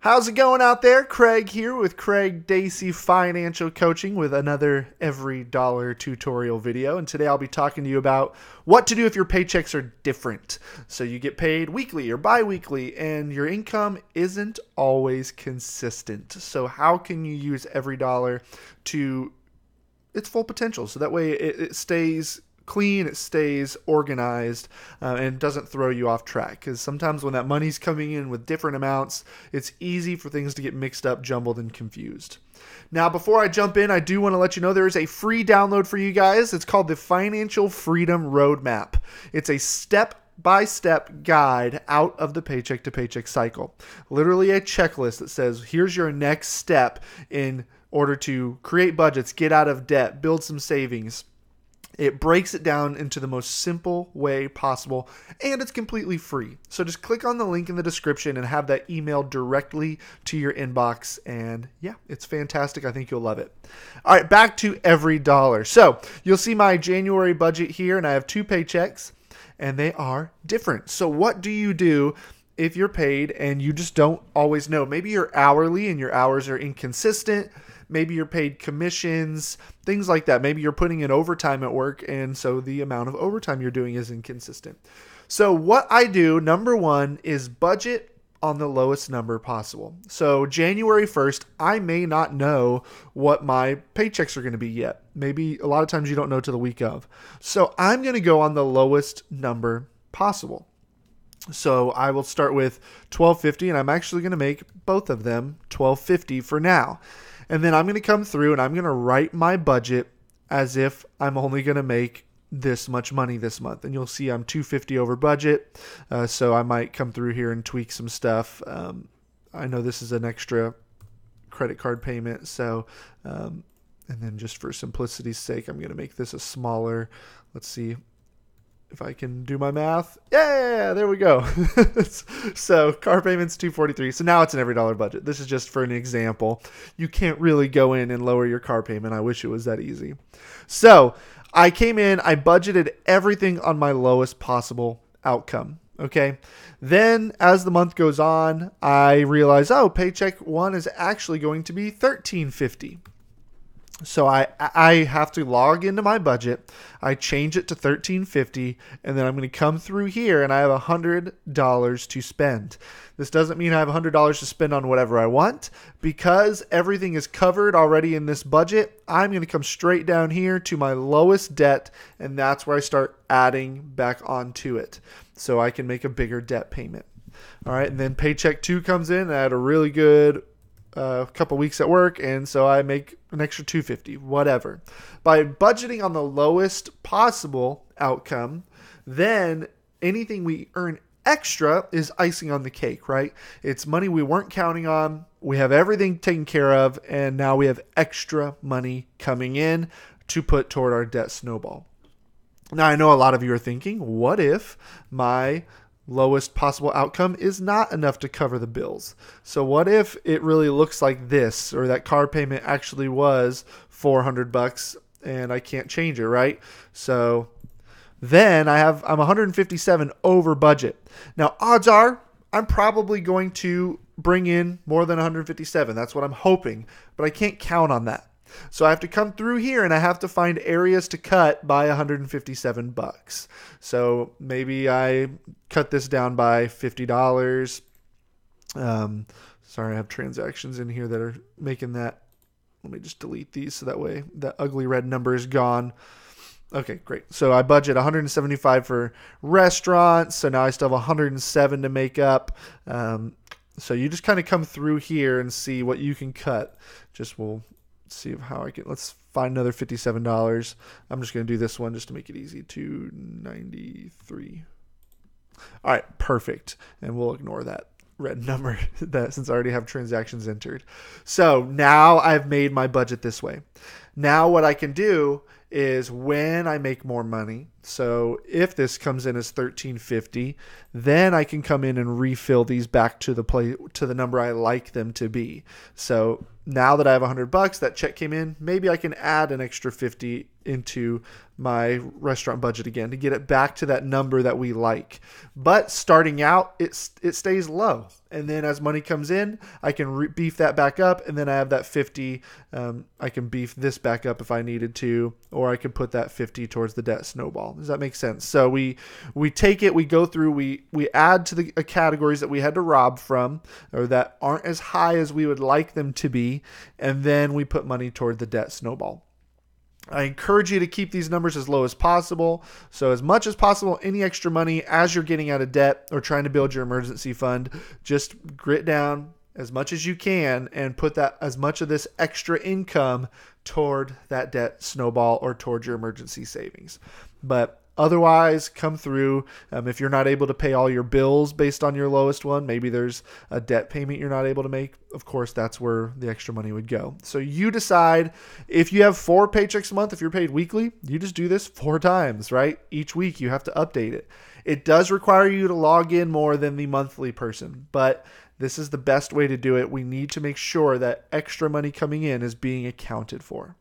How's it going out there? Craig here with Craig Dacey Financial Coaching with another EveryDollar tutorial video. And today I'll be talking to you about what to do if your paychecks are different. So you get paid weekly or bi-weekly and your income isn't always consistent. So how can you use EveryDollar to its full potential? So that way it stays clean, it stays organized, and doesn't throw you off track. Because sometimes when that money's coming in with different amounts, it's easy for things to get mixed up, jumbled, and confused. Now, before I jump in, I do want to let you know there is a free download for you guys. It's called the Financial Freedom Roadmap. It's a step-by-step guide out of the paycheck to paycheck cycle. Literally a checklist that says, here's your next step in order to create budgets, get out of debt, build some savings. It breaks it down into the most simple way possible, and it's completely free. So just click on the link in the description and have that emailed directly to your inbox. And yeah, it's fantastic. I think you'll love it. All right, back to EveryDollar. So you'll see my January budget here, and I have 2 paychecks, and they are different. So what do you do if you're paid and you just don't always know? Maybe you're hourly and your hours are inconsistent. Maybe you're paid commissions, things like that. Maybe you're putting in overtime at work, and so the amount of overtime you're doing is inconsistent. So what I do, number one, is budget on the lowest number possible. So January 1st, I may not know what my paychecks are going to be yet. Maybe a lot of times you don't know till the week of. So I'm going to go on the lowest number possible. So I will start with $12.50, and I'm actually going to make both of them $12.50 for now. And then I'm going to come through and I'm going to write my budget as if I'm only going to make this much money this month. And you'll see I'm $250 over budget. So I might come through here and tweak some stuff. I know this is an extra credit card payment. So, and then just for simplicity's sake, I'm going to make this a smaller, let's see if I can do my math. Yeah, there we go. So car payments $243. So now it's an EveryDollar budget. This is just for an example. You can't really go in and lower your car payment. I wish it was that easy. So I came in, I budgeted everything on my lowest possible outcome. Okay. Then as the month goes on, I realize, paycheck 1 is actually going to be $13.50. So I have to log into my budget. I change it to $13.50, and then I'm going to come through here and I have $100 to spend. This doesn't mean I have $100 to spend on whatever I want. Because everything is covered already in this budget, I'm going to come straight down here to my lowest debt, and that's where I start adding back onto it so I can make a bigger debt payment. All right, and then paycheck 2 comes in, and I had a really good couple weeks at work, and so I make an extra $250, whatever. By budgeting on the lowest possible outcome, then anything we earn extra is icing on the cake, right? It's money we weren't counting on. We have everything taken care of, and now we have extra money coming in to put toward our debt snowball. Now, I know a lot of you are thinking, what if my lowest possible outcome is not enough to cover the bills? So what if it really looks like this, or that car payment actually was $400 and I can't change it, right? So then I'm 157 over budget. Now, odds are I'm probably going to bring in more than 157. That's what I'm hoping, but I can't count on that. So I have to come through here and I have to find areas to cut by $157. So maybe I cut this down by $50. Sorry, I have transactions in here that are making that. Let me just delete these so that way that ugly red number is gone. Okay, great. So I budget $175 for restaurants. So now I still have $107 to make up. So you just kind of come through here and see what you can cut. We'll see how I can. Let's find another $57. I'm just going to do this one just to make it easy. $293. All right, perfect. And we'll ignore that red number since I already have transactions entered. So now I've made my budget this way. Now what I can do is when I make more money, so if this comes in as $13.50, then I can come in and refill these back to the number I like them to be. So now that I have $100, that check came in, maybe I can add an extra $50 into my restaurant budget again to get it back to that number that we like. But starting out, it stays low. and then as money comes in, I can beef that back up, and then I have that 50. I can beef this back up if I needed to, or I could put that 50 towards the debt snowball. Does that make sense? So we take it, we go through, we add to the categories that we had to rob from, or that aren't as high as we would like them to be, and then we put money toward the debt snowball. I encourage you to keep these numbers as low as possible. So as much as possible, any extra money as you're getting out of debt or trying to build your emergency fund, just grit down as much as you can and put that as much of this extra income toward that debt snowball or toward your emergency savings. But otherwise, come through. If you're not able to pay all your bills based on your lowest one, maybe there's a debt payment you're not able to make. Of course, that's where the extra money would go. So you decide. If you have 4 paychecks a month, if you're paid weekly, you just do this 4 times, right? Each week you have to update it. It does require you to log in more than the monthly person, but this is the best way to do it. We need to make sure that extra money coming in is being accounted for.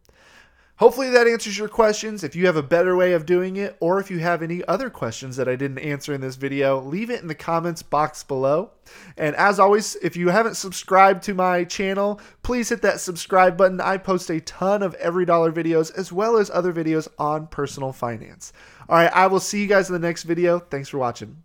Hopefully that answers your questions. If you have a better way of doing it, or if you have any other questions that I didn't answer in this video, leave it in the comments box below. And as always, if you haven't subscribed to my channel, please hit that subscribe button. I post a ton of EveryDollar videos as well as other videos on personal finance. All right, I will see you guys in the next video. Thanks for watching.